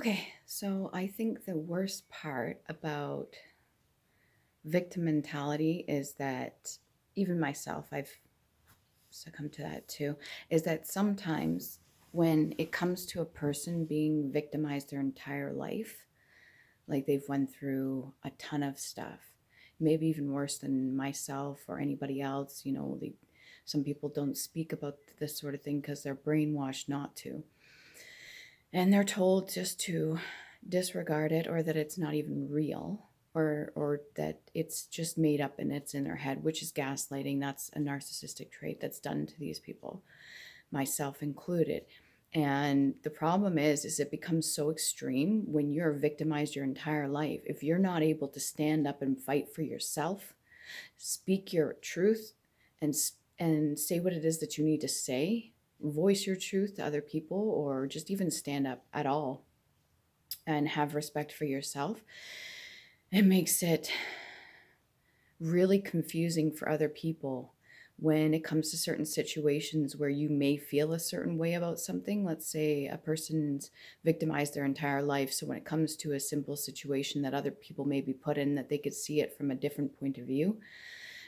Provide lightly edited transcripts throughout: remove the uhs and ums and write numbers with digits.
Okay, so I think the worst part about victim mentality is that even myself, I've succumbed to that too, is that sometimes when it comes to a person being victimized their entire life, like they've went through a ton of stuff, maybe even worse than myself or anybody else, some people don't speak about this sort of thing because they're brainwashed not to. And they're told just to disregard it, or that it's not even real, or that it's just made up and it's in their head, which is gaslighting. That's a narcissistic trait that's done to these people, myself included. And the problem is it becomes so extreme when you're victimized your entire life. If you're not able to stand up and fight for yourself, speak your truth, and and say what it is that you need to say, voice your truth to other people, or just even stand up at all and have respect for yourself, it makes it really confusing for other people when it comes to certain situations where you may feel a certain way about something. Let's say a person's victimized their entire life. So when it comes to a simple situation that other people may be put in, that they could see it from a different point of view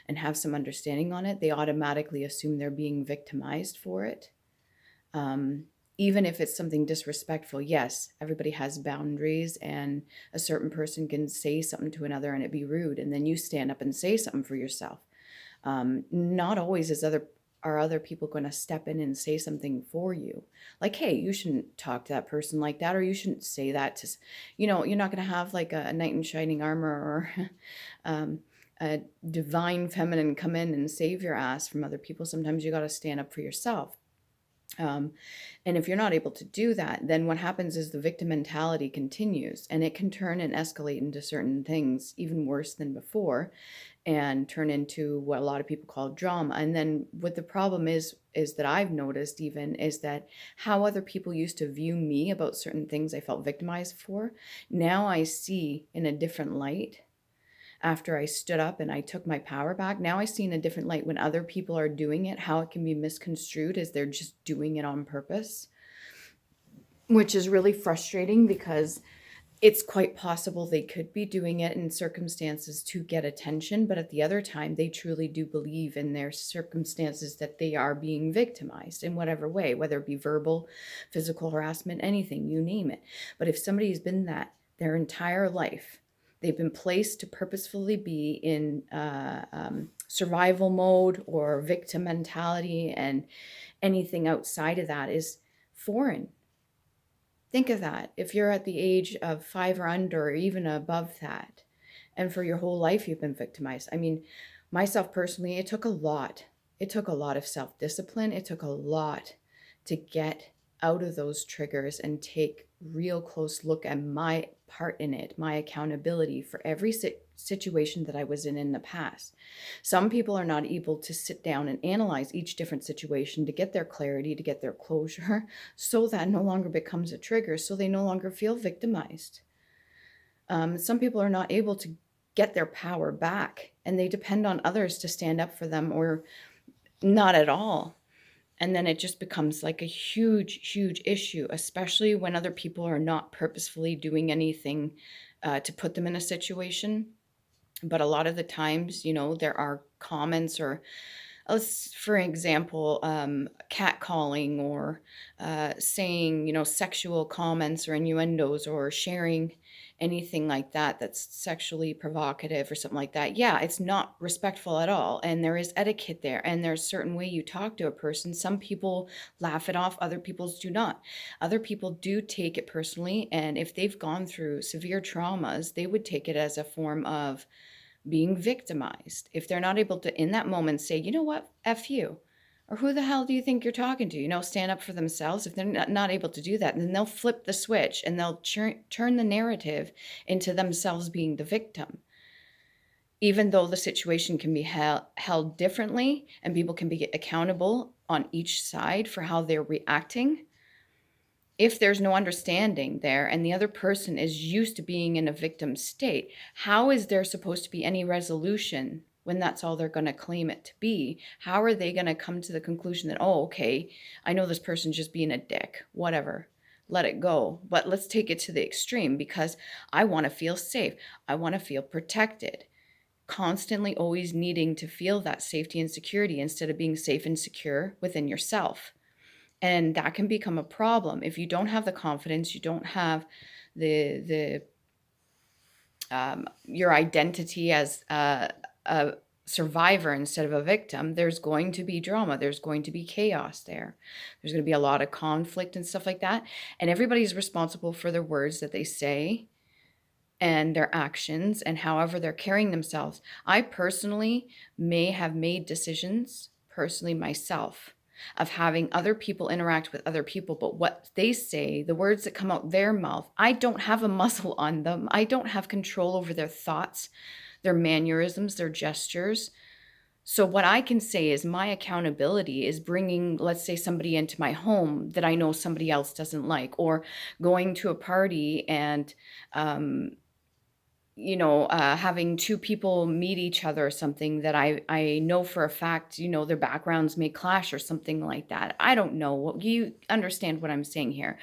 and have some understanding on it, they automatically assume they're being victimized for it. Um, Even if it's something disrespectful, yes, everybody has boundaries, and a certain person can say something to another and it be rude, and then you stand up and say something for yourself. Not always are other people going to step in and say something for you, like, hey, you shouldn't talk to that person like that, or you shouldn't say that to you're not going to have like a knight in shining armor, or um, a divine feminine come in and save your ass from other people. Sometimes you got to stand up for yourself. um, and if you're not able to do that, then what happens is the victim mentality continues, and it can turn and escalate into certain things even worse than before, and turn into what a lot of people call drama. And then what the problem is that I've noticed even is that how other people used to view me about certain things I felt victimized for, now I see in a different light. After I stood up and I took my power back, now I see in a different light when other people are doing it, how it can be misconstrued as they're just doing it on purpose, which is really frustrating because it's quite possible they could be doing it in circumstances to get attention, but at the other time, they truly do believe in their circumstances that they are being victimized in whatever way, whether it be verbal, physical harassment, anything, you name it. But if somebody's been that their entire life, they've been placed to purposefully be in survival mode or victim mentality, and anything outside of that is foreign. Think of that. If you're at the age of 5 or under, or even above that, and for your whole life you've been victimized. I mean, myself personally, it took a lot. It took a lot of self discipline. It took a lot to get out of those triggers and take real close look at my part in it, my accountability for every situation that I was in the past. Some people are not able to sit down and analyze each different situation to get their clarity, to get their closure, so that no longer becomes a trigger, so they no longer feel victimized. Some people are not able to get their power back, and they depend on others to stand up for them, or not at all. And then it just becomes like a huge, huge issue, especially when other people are not purposefully doing anything to put them in a situation. But a lot of the times, there are comments, or for example, catcalling, or saying, sexual comments or innuendos, or sharing anything like that that's sexually provocative or something like that. Yeah, it's not respectful at all. And there is etiquette there. And there's a certain way you talk to a person. Some people laugh it off, other people do not. Other people do take it personally. And if they've gone through severe traumas, they would take it as a form of being victimized. If they're not able to, in that moment, say, you know what, F you, or who the hell do you think you're talking to? Stand up for themselves. If they're not able to do that, then they'll flip the switch and they'll turn the narrative into themselves being the victim. Even though the situation can be held differently and people can be accountable on each side for how they're reacting, if there's no understanding there and the other person is used to being in a victim state, how is there supposed to be any resolution when that's all they're going to claim it to be? How are they going to come to the conclusion that, oh, okay, I know this person's just being a dick, whatever. let it go. But let's take it to the extreme, because I want to feel safe. I want to feel protected. Constantly always needing to feel that safety and security instead of being safe and secure within yourself. And that can become a problem if you don't have the confidence, you don't have the your identity as a survivor instead of a victim. There's going to be drama. There's going to be chaos there. There's going to be a lot of conflict and stuff like that. And everybody's responsible for their words that they say and their actions and however they're carrying themselves. I personally may have made decisions, personally myself, of having other people interact with other people, but what they say, the words that come out their mouth, I don't have a muzzle on them. I don't have control over their thoughts, their mannerisms, their gestures. So what I can say is my accountability is bringing, let's say, somebody into my home that I know somebody else doesn't like, or going to a party and having two people meet each other or something that I know for a fact, their backgrounds may clash or something like that. I don't know. You understand what I'm saying here.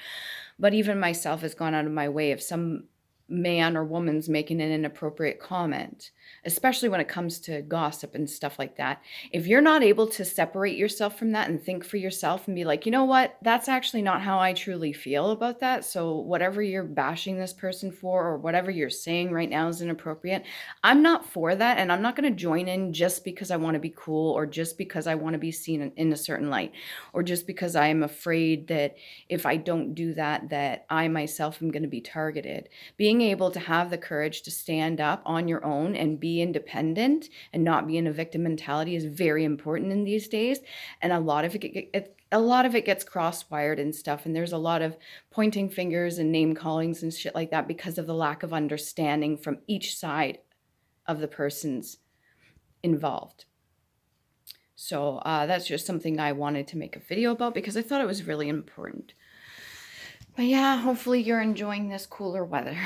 But even myself has gone out of my way if some man or woman's making an inappropriate comment, especially when it comes to gossip and stuff like that. If you're not able to separate yourself from that and think for yourself and be like, you know what, that's actually not how I truly feel about that. So whatever you're bashing this person for, or whatever you're saying right now is inappropriate. I'm not for that. And I'm not going to join in just because I want to be cool, or just because I want to be seen in a certain light, or just because I am afraid that if I don't do that, that I myself am going to be targeted. Being able to have the courage to stand up on your own and be independent and not be in a victim mentality is very important in these days. And a lot of it gets cross-wired and stuff, and there's a lot of pointing fingers and name callings and shit like that because of the lack of understanding from each side of the persons involved. So that's just something I wanted to make a video about because I thought it was really important. But yeah, hopefully you're enjoying this cooler weather.